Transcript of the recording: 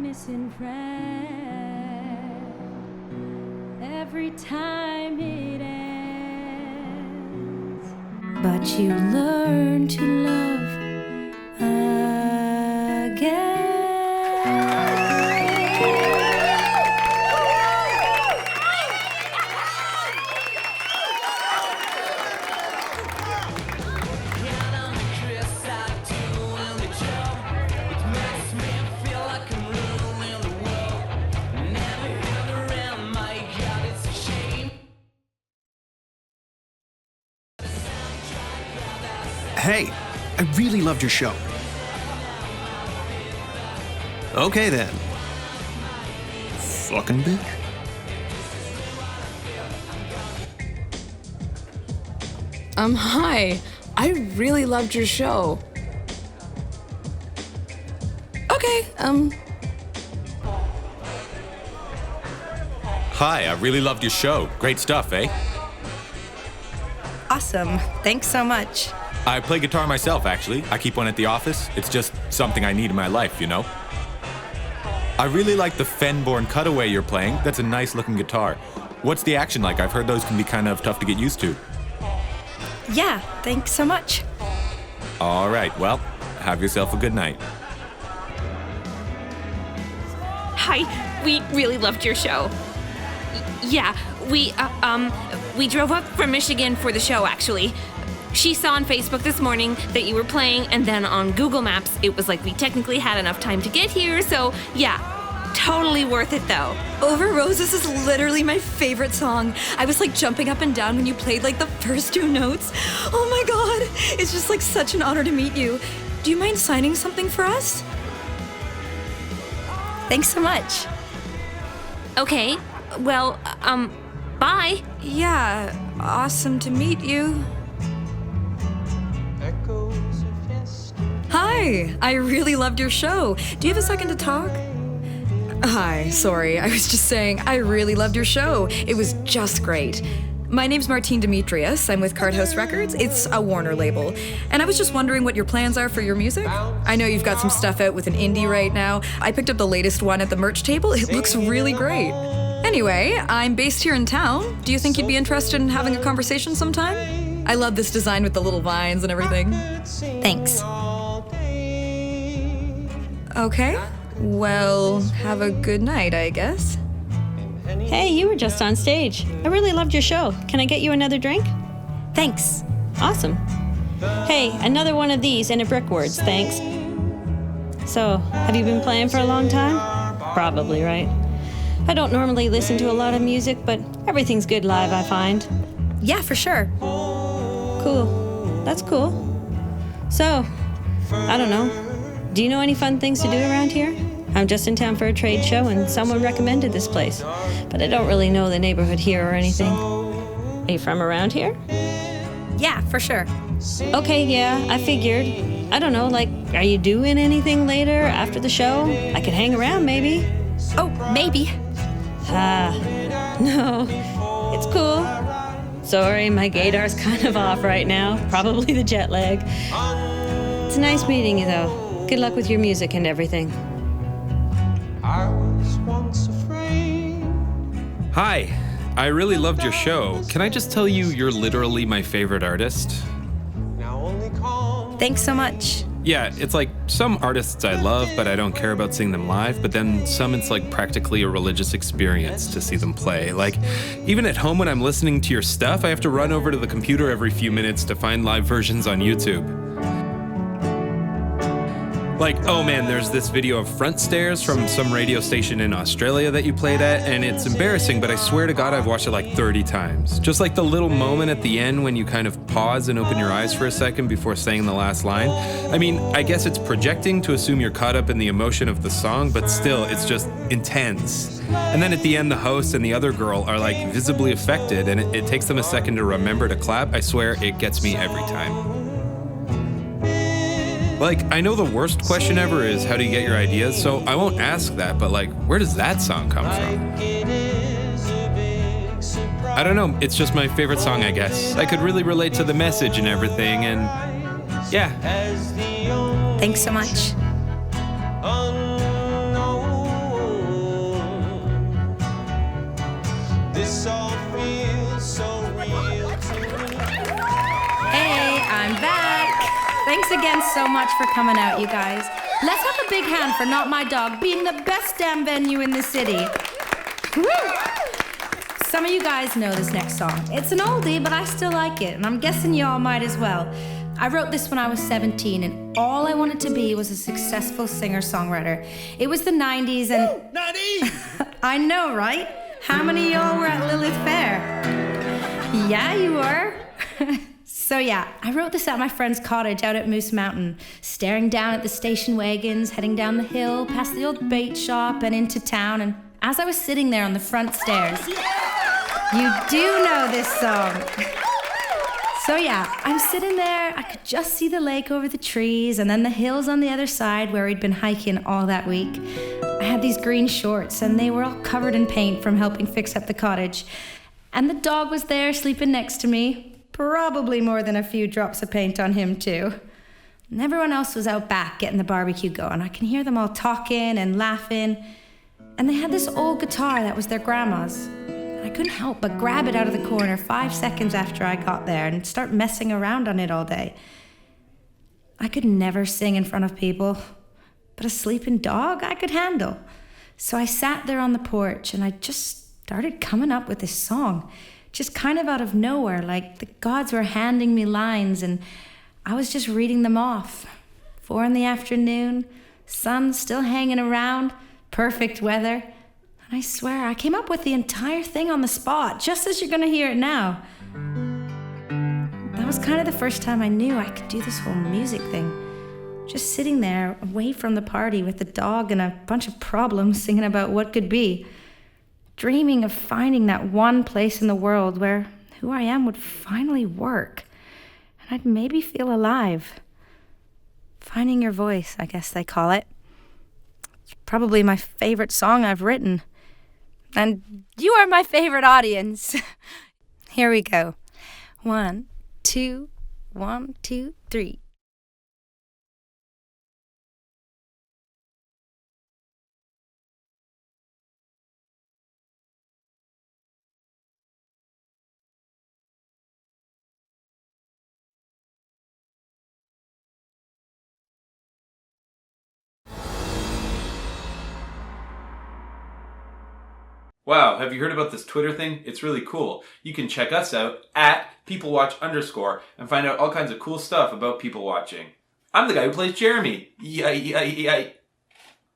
missing friend every time it ends. But you learn to love again. Hey, I really loved your show. Okay then. Fucking bitch. Hi. I really loved your show. Okay, Hi, I really loved your show. Great stuff, eh? Awesome. Thanks so much. I play guitar myself, actually. I keep one at the office. It's just something I need in my life, you know? I really like the Fenborn Cutaway you're playing. That's a nice looking guitar. What's the action like? I've heard those can be kind of tough to get used to. Yeah, thanks so much. All right, well, have yourself a good night. Hi, we really loved your show. Yeah, we drove up from Michigan for the show, actually. She saw on Facebook this morning that you were playing, and then on Google Maps, it was like we technically had enough time to get here, so yeah, totally worth it though. Over Roses is literally my favorite song. I was like jumping up and down when you played like the first two notes. Oh my god, it's just like such an honor to meet you. Do you mind signing something for us? Thanks so much. Okay, well, bye. Yeah, awesome to meet you. Hi, I really loved your show. Do you have a second to talk? Hi, sorry, I was just saying I really loved your show. It was just great. My name's Martine Demetrius. I'm with Card House Records. It's a Warner label. And I was just wondering what your plans are for your music. I know you've got some stuff out with an indie right now. I picked up the latest one at the merch table. It looks really great. Anyway, I'm based here in town. Do you think you'd be interested in having a conversation sometime? I love this design with the little vines and everything. Thanks. Okay. Well, have a good night, I guess. Hey, you were just on stage. I really loved your show. Can I get you another drink? Thanks. Awesome. Hey, another one of these and a Brickwords, thanks. So, have you been playing for a long time? Probably, right? I don't normally listen to a lot of music, but everything's good live, I find. Yeah, for sure. Cool. That's cool. So, I don't know. Do you know any fun things to do around here? I'm just in town for a trade show and someone recommended this place, but I don't really know the neighborhood here or anything. Are you from around here? Yeah, for sure. Okay, yeah, I figured. I don't know, like, are you doing anything later after the show? I could hang around, maybe. Oh, maybe. No, it's cool. Sorry, my gaydar's kind of off right now. Probably the jet lag. It's nice meeting you, though. Good luck with your music and everything. Hi, I really loved your show. Can I just tell you you're literally my favorite artist? Thanks so much. Yeah, it's like some artists I love, but I don't care about seeing them live, but then some it's like practically a religious experience to see them play. Like, even at home when I'm listening to your stuff, I have to run over to the computer every few minutes to find live versions on YouTube. Like, oh man, there's this video of Front Stairs from some radio station in Australia that you played at, and it's embarrassing, but I swear to God I've watched it like 30 times. Just like the little moment at the end when you kind of pause and open your eyes for a second before saying the last line. I mean, I guess it's projecting to assume you're caught up in the emotion of the song, but still, it's just intense. And then at the end, the host and the other girl are like visibly affected, and it takes them a second to remember to clap. I swear, it gets me every time. Like, I know the worst question ever is how do you get your ideas, so I won't ask that, but like, where does that song come from? I don't know, it's just my favorite song, I guess. I could really relate to the message and everything, and yeah. Thanks so much. Thanks again so much for coming out, you guys. Let's have a big hand for Not My Dog being the best damn venue in the city. Woo! Some of you guys know this next song. It's an oldie, but I still like it, and I'm guessing y'all might as well. I wrote this when I was 17, and all I wanted to be was a successful singer-songwriter. It was the 90s, and... Woo, 90s! I know, right? How many of y'all were at Lilith Fair? Yeah, you were. So yeah, I wrote this at my friend's cottage out at Moose Mountain, staring down at the station wagons, heading down the hill, past the old bait shop and into town, and as I was sitting there on the front stairs... You do know this song. So yeah, I'm sitting there, I could just see the lake over the trees and then the hills on the other side where we'd been hiking all that week. I had these green shorts and they were all covered in paint from helping fix up the cottage. And the dog was there sleeping next to me, probably more than a few drops of paint on him too. And everyone else was out back getting the barbecue going. I can hear them all talking and laughing. And they had this old guitar that was their grandma's. I couldn't help but grab it out of the corner 5 seconds after I got there and start messing around on it all day. I could never sing in front of people, but a sleeping dog I could handle. So I sat there on the porch and I just started coming up with this song, just kind of out of nowhere, like the gods were handing me lines and I was just reading them off. 4 in the afternoon, sun still hanging around, perfect weather. I swear, I came up with the entire thing on the spot, just as you're gonna hear it now. That was kind of the first time I knew I could do this whole music thing. Just sitting there, away from the party with the dog and a bunch of problems, singing about what could be. Dreaming of finding that one place in the world where who I am would finally work. And I'd maybe feel alive. Finding your voice, I guess they call it. It's probably my favorite song I've written. And you are my favorite audience. Here we go. 1, 2, 1, 2, 3. Wow, have you heard about this Twitter thing? It's really cool. You can check us out at peoplewatch_ and find out all kinds of cool stuff about people watching. I'm the guy who plays Jeremy. Yay.